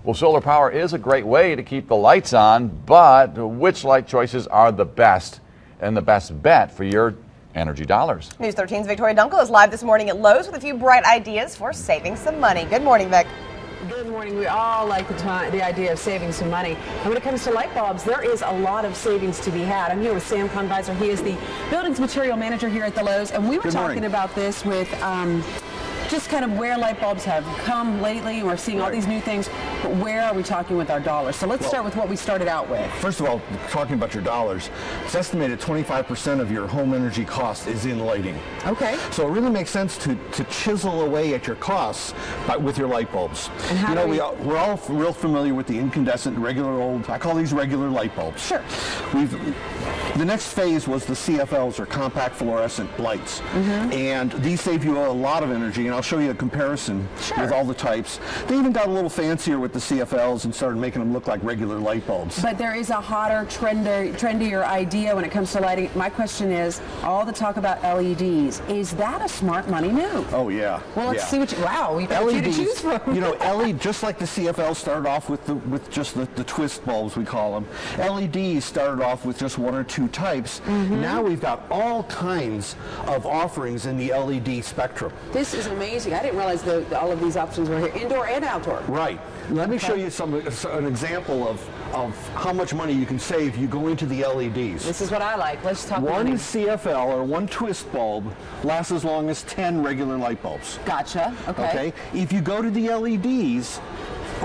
Well, solar power is a great way to keep the lights on, but which light choices are the best and the best bet for your energy dollars? News 13's Victoria Dunkel is live this morning at Lowe's with a few bright ideas for saving some money. Good morning, Vic. Good morning. We all like the idea of saving some money. And when it comes to light bulbs, there is a lot of savings to be had. I'm here with Sam Conviser. He is the buildings material manager here at the Lowe's. And we were talking about this with just kind of where light bulbs have come lately. We're seeing all these new things, but where are we talking with our dollars? So let's start with what we started out with. First of all, talking about your dollars, it's estimated 25% of your home energy cost is in lighting. Okay. So it really makes sense to chisel away at your costs with your light bulbs. And how we're all real familiar with the incandescent, regular old, I call these regular light bulbs. Sure. The next phase was the CFLs, or compact fluorescent lights. And these save you a lot of energy, and I'll show you a comparison with all the types. They even got a little fancier with the CFLs and started making them look like regular light bulbs. But there is a hotter, trendier idea when it comes to lighting. My question is, all the talk about LEDs, is that a smart money move? Oh yeah. Well, let's see what you, wow, you got LEDs, to choose from. You know, LED, just like the CFL started off with just the twist bulbs, we call them. LEDs started off with just one or two types. Now we've got all kinds of offerings in the LED spectrum. This is amazing. I didn't realize all of these options were here, indoor and outdoor. Right. Let me show you an example of how much money you can save you go into the LEDs. This is what I like. Let's talk One money. CFL or one twist bulb lasts as long as 10 regular light bulbs. Gotcha. Okay. If you go to the LEDs,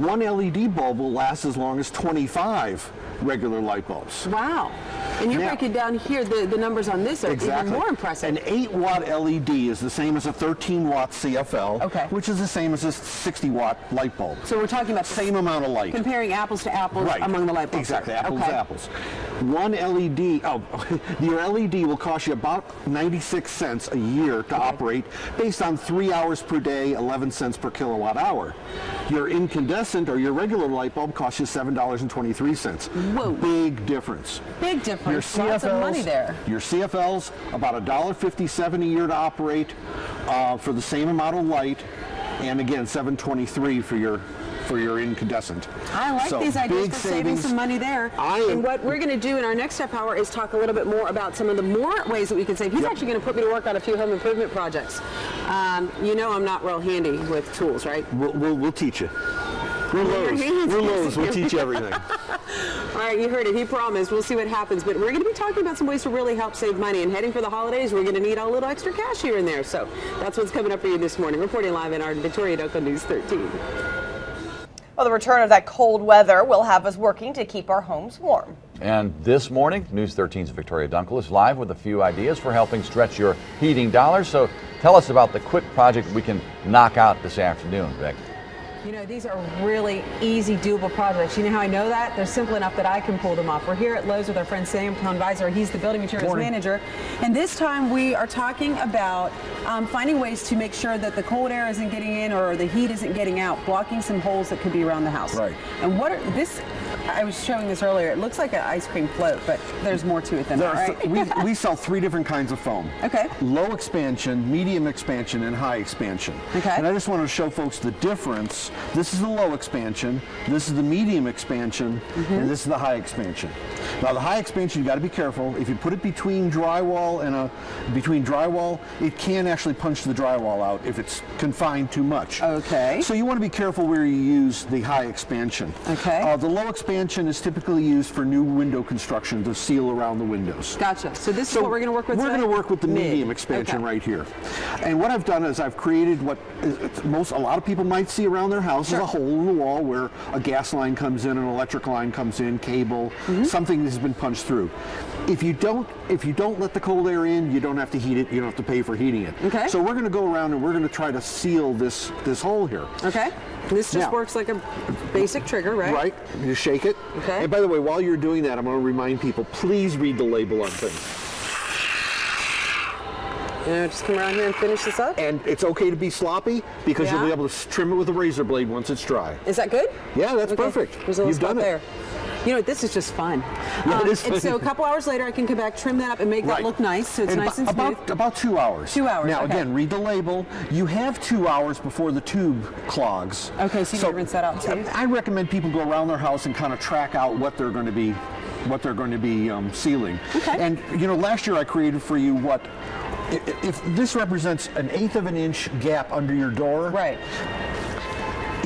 one LED bulb will last as long as 25 regular light bulbs. Wow. And you're breaking down here, the numbers on this are even more impressive. An 8-watt LED is the same as a 13-watt CFL, which is the same as a 60-watt light bulb. So we're talking about same amount of light. Comparing apples to apples among the light bulbs. Exactly, apples to apples. One LED, your LED will cost you about 96 cents a year to operate, based on 3 hours per day, 11 cents per kilowatt hour. Your incandescent or your regular light bulb costs you $7.23. Whoa. Big difference. Big difference. Your CFLs, lots of money there. Your CFLs, about $1.57 a year to operate for the same amount of light, and again, $7.23 for your incandescent. I like these ideas for saving some money there. And what we're going to do in our next half hour is talk a little bit more about some of the more ways that we can save. He's actually going to put me to work on a few home improvement projects. You know I'm not real handy with tools, right? We'll teach you. We're Lowe's. We'll teach you everything. All right, you heard it. He promised. We'll see what happens. But we're going to be talking about some ways to really help save money. And heading for the holidays, we're going to need a little extra cash here and there. So that's what's coming up for you this morning. Reporting live in our Victoria Dunkel News 13. Well, the return of that cold weather will have us working to keep our homes warm. And this morning, News 13's Victoria Dunkel is live with a few ideas for helping stretch your heating dollars. So tell us about the quick project we can knock out this afternoon, Vic. You know, these are really easy, doable projects. You know how I know that? They're simple enough that I can pull them off. We're here at Lowe's with our friend Sam Conviser. He's the building materials manager. And this time we are talking about finding ways to make sure that the cold air isn't getting in or the heat isn't getting out, blocking some holes that could be around the house. Right. And I was showing this earlier. It looks like an ice cream float, but there's more to it than that, right? We sell 3 different kinds of foam. Okay. Low expansion, medium expansion, and high expansion. Okay. And I just want to show folks the difference. This is the low expansion, this is the medium expansion, and this is the high expansion. Now the high expansion, you got to be careful. If you put it between drywall, it can actually punch the drywall out if it's confined too much. Okay. So you want to be careful where you use the high expansion. Okay. The low expansion is typically used for new window construction to seal around the windows. Gotcha. So this is what we're going to work with today? We're going to work with the medium expansion right here. And what I've done is I've created what a lot of people might see around their house is a hole in the wall where a gas line comes in, an electric line comes in, cable, something has been punched through. If you don't let the cold air in, you don't have to heat it. You don't have to pay for heating it. Okay. So we're going to go around and we're going to try to seal this hole here. Okay. This just works like a basic trigger, right? Right. You shake it. Okay. And by the way, while you're doing that, I'm going to remind people, please read the label on things. Just come around here and finish this up. And it's okay to be sloppy because you'll be able to trim it with a razor blade once it's dry. Is that good? Yeah, that's perfect. There's a little spot there. You know what, this is just fun. Yeah, it is and fun. so a couple hours later, I can come back, trim that up, and make that look nice, so it's nice and smooth. About 2 hours. 2 hours, Now, okay. again, read the label. You have 2 hours before the tube clogs. Okay, so you need to rinse that out too? I recommend people go around their house and kind of track out what they're going to be sealing. Okay. And you know, last year I created for you what, if this represents an 1/8 of an inch gap under your door. Right.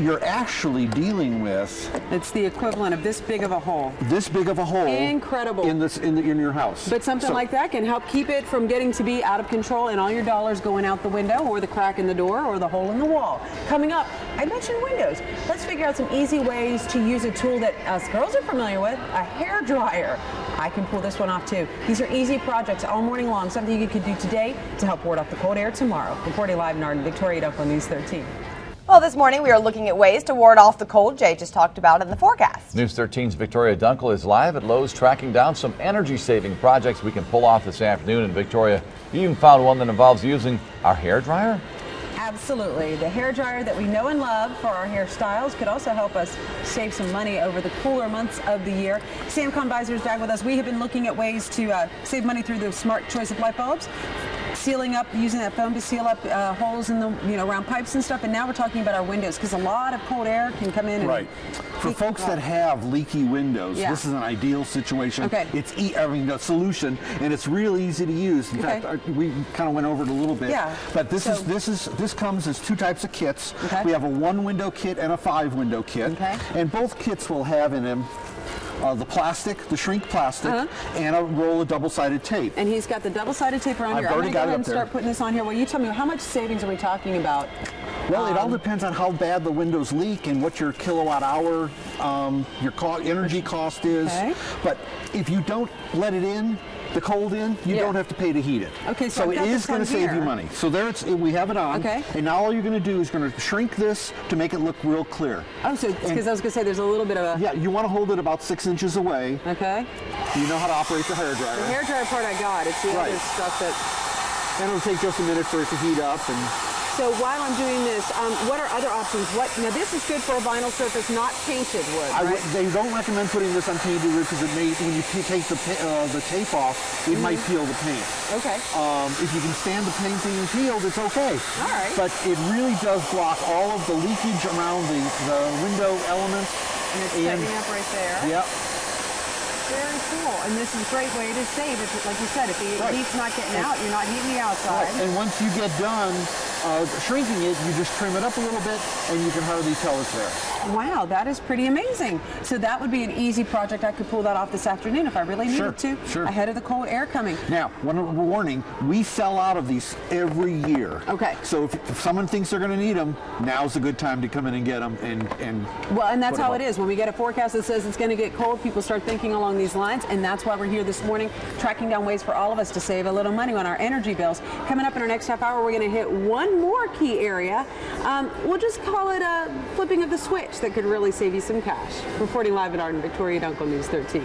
You're actually dealing with It's the equivalent of this big of a hole. this big of a hole. Incredible. In your house. But something like that can help keep it from getting to be out of control and all your dollars going out the window or the crack in the door or the hole in the wall. Coming up, I mentioned windows. Let's figure out some easy ways to use a tool that us girls are familiar with, a hair dryer. I can pull this one off too. These are easy projects all morning long, something you could do today to help ward off the cold air tomorrow. Reporting live in Arden, Victoria Dunkel, News 13. Well, this morning we are looking at ways to ward off the cold Jay just talked about in the forecast. News 13's Victoria Dunkel is live at Lowe's tracking down some energy-saving projects we can pull off this afternoon. And Victoria, you even found one that involves using our hair dryer? Absolutely. The hair dryer that we know and love for our hairstyles could also help us save some money over the cooler months of the year. Sam Convisor is back with us. We have been looking at ways to save money through the smart choice of light bulbs, sealing up, using that foam to seal up holes in the, around pipes and stuff. And now we're talking about our windows because a lot of cold air can come in. Right. For folks that have leaky windows, this is an ideal situation. Okay. It's the solution, and it's real easy to use. In fact, we kind of went over it a little bit. Yeah. But this comes as 2 types of kits. Okay. We have a 1-window kit and a 5-window kit. Okay. And both kits will have in them the shrink plastic, and a roll of double-sided tape. And he's got the double-sided tape around here. I'm going to go ahead and start putting this on here. Well, you tell me, how much savings are we talking about? Well, it all depends on how bad the windows leak and what your kilowatt hour, your energy cost is. Okay. But if you don't let it in, the cold in, you don't have to pay to heat it. Okay, so it is going to save you money. So there we have it on. Okay. And now all you're going to do is going to shrink this to make it look real clear. Oh, so because I was going to say there's a little bit of a... Yeah, you want to hold it about 6 inches away. Okay. You know how to operate the hair dryer. The hair dryer part I got. It's the other stuff that... And it'll take just a minute for it to heat up. And so while I'm doing this, what are other options? Now this is good for a vinyl surface, not painted wood, right? They don't recommend putting this on painted wood because it may, when you take the tape off, it might peel the paint. Okay. If you can stand the paint being peeled, it's okay. All right. But it really does block all of the leakage around the window elements. And it's setting up right there. Yep. Very cool. And this is a great way to save it. Like you said, if the heat's not getting out, you're not heating the outside. Right. And once you get done shrinking it, you just trim it up a little bit, and you can hardly tell it's there. Wow, that is pretty amazing. So that would be an easy project. I could pull that off this afternoon if I really needed to, ahead of the cold air coming. Now, one warning, we sell out of these every year. Okay. So if someone thinks they're going to need them, now's a good time to come in and get them. Well, and that's how it is. When we get a forecast that says it's going to get cold, people start thinking along these lines, and that's why we're here this morning, tracking down ways for all of us to save a little money on our energy bills. Coming up in our next half hour, we're going to hit one more key area. We'll just call it a flipping of the switch that could really save you some cash. Reporting live at Arden, Victoria Dunkel, News 13.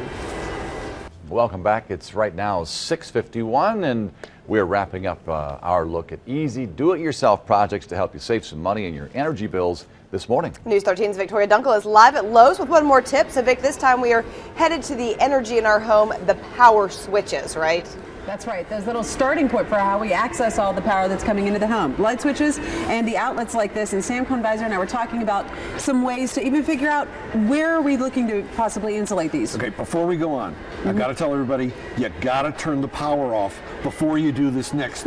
Welcome back. It's right now 6:51, and we're wrapping up our look at easy do-it-yourself projects to help you save some money in your energy bills this morning. News 13's Victoria Dunkel is live at Lowe's with one more tip. So, Vic, this time we are headed to the energy in our home, the power switches, right? That's right. There's a little starting point for how we access all the power that's coming into the home. Light switches and the outlets like this. And Sam Convisor and I were talking about some ways to even figure out where are we looking to possibly insulate these. Okay, before we go on, I've got to tell everybody, you got to turn the power off before you do this next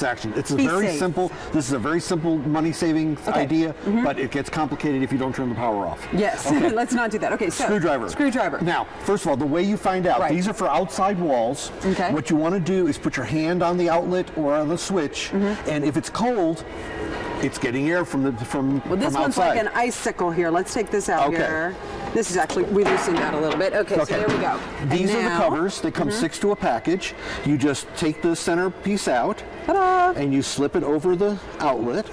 action. It's a very simple. This is a very simple money-saving idea, but it gets complicated if you don't turn the power off. Yes. Okay. Let's not do that. Okay, so Screwdriver. Now, first of all, the way you find out, these are for outside walls. Okay. What you want to do is put your hand on the outlet or on the switch, and if it's cold, it's getting air from outside. Well, this one's like an icicle here. Let's take this out here. This is actually, we loosened that a little bit. Okay, so there we go. These are the covers. They come 6 to a package. You just take the center piece out, and you slip it over the outlet.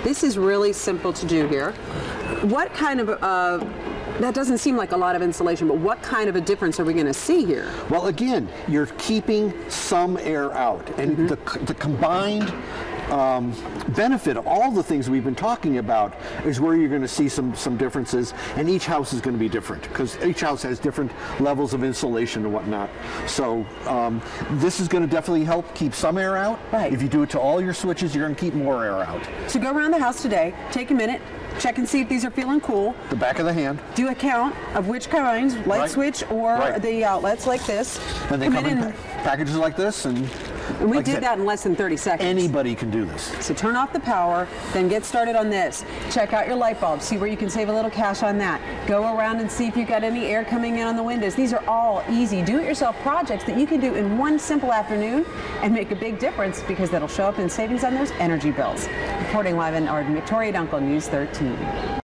This is really simple to do here. What kind of that doesn't seem like a lot of insulation, but what kind of a difference are we going to see here? Well, again, you're keeping some air out, and the combined benefit of all the things we've been talking about is where you're going to see some differences, and each house is going to be different because each house has different levels of insulation and whatnot. So this is going to definitely help keep some air out. Right. If you do it to all your switches, you're going to keep more air out. So go around the house today, take a minute, check and see if these are feeling cool. The back of the hand. Do a count of which kinds, light switch or the outlets like this. And they come in packages like this, and we like did that in less than 30 seconds. Anybody can do this. So turn off the power, then get started on this. Check out your light bulbs, see where you can save a little cash on that. Go around and see if you've got any air coming in on the windows. These are all easy do-it-yourself projects that you can do in one simple afternoon and make a big difference because that'll show up in savings on those energy bills. Reporting live in our Victoria Dunkel News 13.